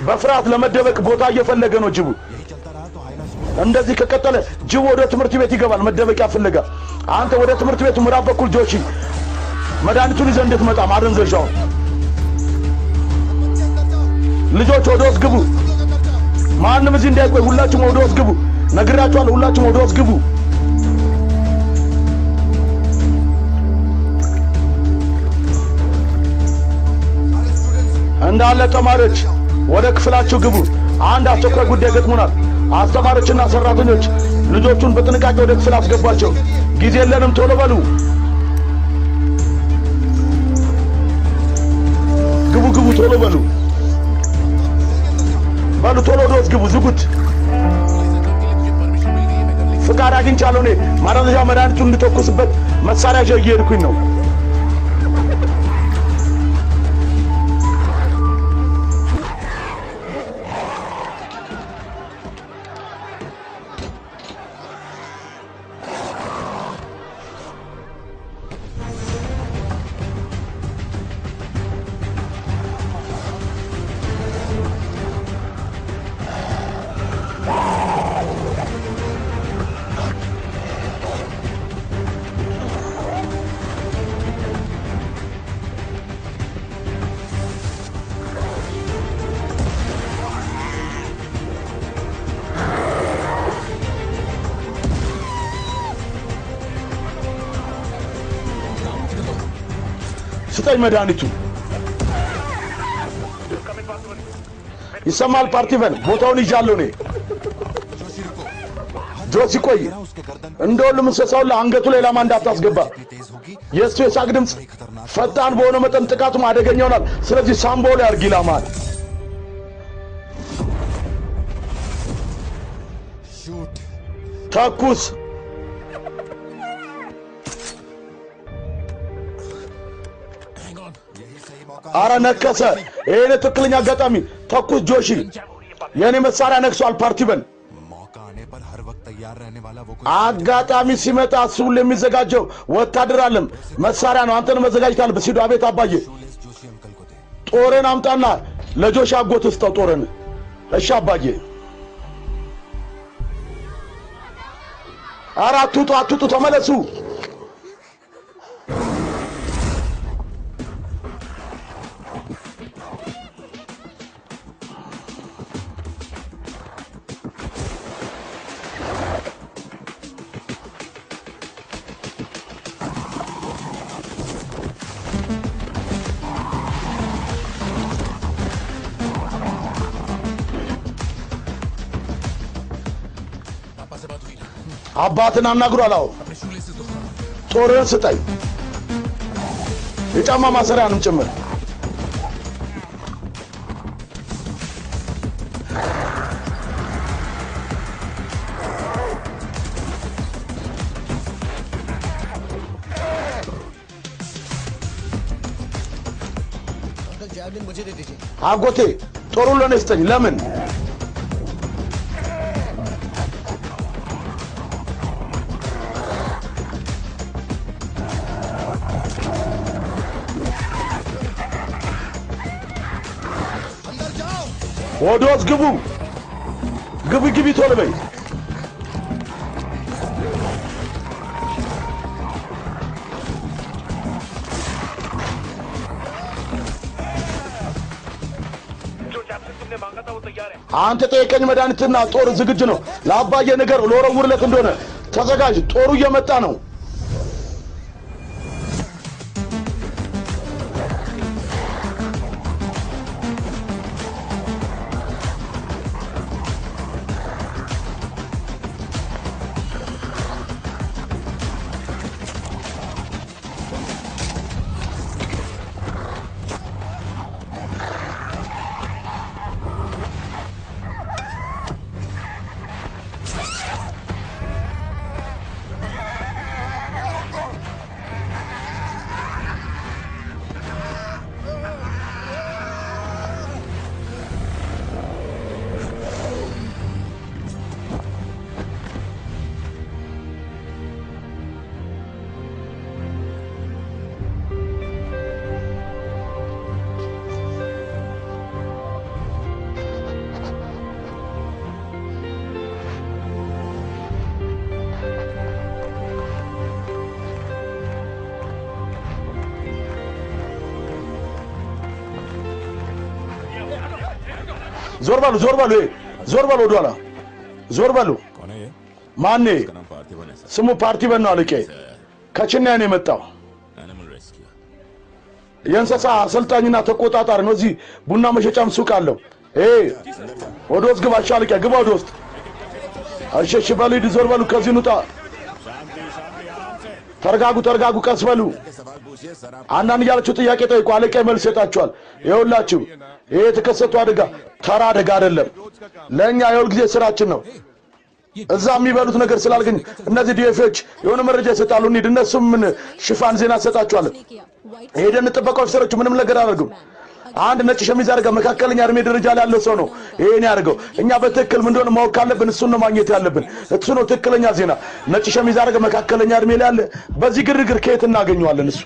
በፍርሃት ለመደበቅ ቦታ እየፈለገ ነው ጅቡ። እንደዚህ ከቀጠለ ጅቡ ወደ ትምህርት ቤት ይገባል መደበቂያ ፍለጋ። አንተ ወደ ትምህርት ቤቱ ምዕራብ በኩል ጆሺ መድኃኒቱን ይዘህ እንድትመጣ ማደንዘዣው። ልጆች ወደ ውስጥ ግቡ። ማንም እዚህ እንዳይቆይ፣ ሁላችሁም ወደ ውስጥ ግቡ። ነግራችኋለሁ፣ ሁላችሁም ወደ ውስጥ ግቡ። እንዳለ ተማሪዎች ወደ ክፍላችሁ ግቡ። አንድ አስቸኳይ ጉዳይ ገጥሞናል። አስተማሪዎችና ሰራተኞች ልጆቹን በጥንቃቄ ወደ ክፍል አስገቧቸው። ጊዜ የለንም፣ ቶሎ በሉ። ግቡ ግቡ፣ ቶሎ በሉ በሉ፣ ቶሎ ወደ ውስጥ ግቡ። ዝጉት። ፍቃድ አግኝቻለሁ እኔ ማደንዘዣ መድኃኒቱን እንድተኩስበት መሳሪያ ይዤ እየሄድኩኝ ነው። ስጠኝ መድኃኒቱ። ይሰማል ፓርቲቨን፣ ቦታውን ይዣለሁ እኔ። ጆሲ ቆይ፣ እንደሁሉም እንስሳውን ለአንገቱ ላይ ላማ እንዳታስገባ። የእሱ የሳቅ ድምፅ ፈጣን በሆነ መጠን ጥቃቱም አደገኛ ይሆናል። ስለዚህ ሳምቦ ላይ አድርጊ ላማል። ተኩስ። አረ ነከሰ። ይሄ ትክክለኛ አጋጣሚ። ተኩስ ጆሺ። የኔ መሳሪያ ነክሷል ፓርቲቨን። አጋጣሚ ሲመጣ እሱን የሚዘጋጀው ወታደር አለም መሳሪያ ነው። አንተን መዘጋጀት አለብህ። ሲዶ አቤት አባዬ። ጦርን አምጣና ለጆሺ አጎት ስጠው ጦርን። እሺ አባዬ። አረ አትውጡ፣ ተመለሱ። አባትን አናግሩ አላው። ጦርን ስጠኝ፣ የጫማ ማሰሪያንም ጭምር። አጎቴ ጦሩን ለኔ ስጠኝ። ለምን? ወደ ውስጥ ግቡ፣ ግቢ ቶሎ በይ። አንተ ጠየቀኝ መድኃኒትና ጦር ዝግጁ ነው። ለአባዬ ነገር ለወረውርለት እንደሆነ ተዘጋጅ። ጦሩ እየመጣ ነው። ዞር በሉ ወደኋላ ዞር በሉ ማን ስሙ ፓርቲበን ነው አለቄ ከችኛ ነው የመጣው የእንስሳ አሰልጣኝና ተቆጣጣሪ ነው እዚህ ቡና መሸጫም ሱቅ አለው ወደ ውስጥ ግባ አለቄ ግባ ወደ ውስጥ እሺ በሉ ዞር በሉ ከዚህ ንጣ ተርጋጉ ቀስ በሉ አንዳንድ ያላችሁ ጥያቄ ጠይቁ አለቄ መልስ ይሰጣችኋል ይኸውላችሁ ይሄ የተከሰተው አደጋ ተራ አደጋ አይደለም ለኛ የሁል ጊዜ ስራችን ነው እዛ የሚበሉት ነገር ስላልገኝ እነዚህ ዲኤፍኤች የሆነ መረጃ ይሰጣሉ እንዴ እነሱም ምን ሽፋን ዜና ሰጣችኋል ሄደን ጥበቃው ሰሮች ምንም ነገር አደረጉ አንድ ነጭ ሸሚዝ አደረገ መካከለኛ እድሜ ደረጃ ላይ ያለው ሰው ነው ይሄን ያደርገው እኛ በትክክል ምን እንደሆነ ማወቅ ካለብን እሱን ነው ማግኘት ያለብን እሱ ነው ትክክለኛ ዜና ነጭ ሸሚዝ አደረገ መካከለኛ እድሜ ላይ ያለ በዚህ ግርግር ከየት እናገኘዋለን እሱ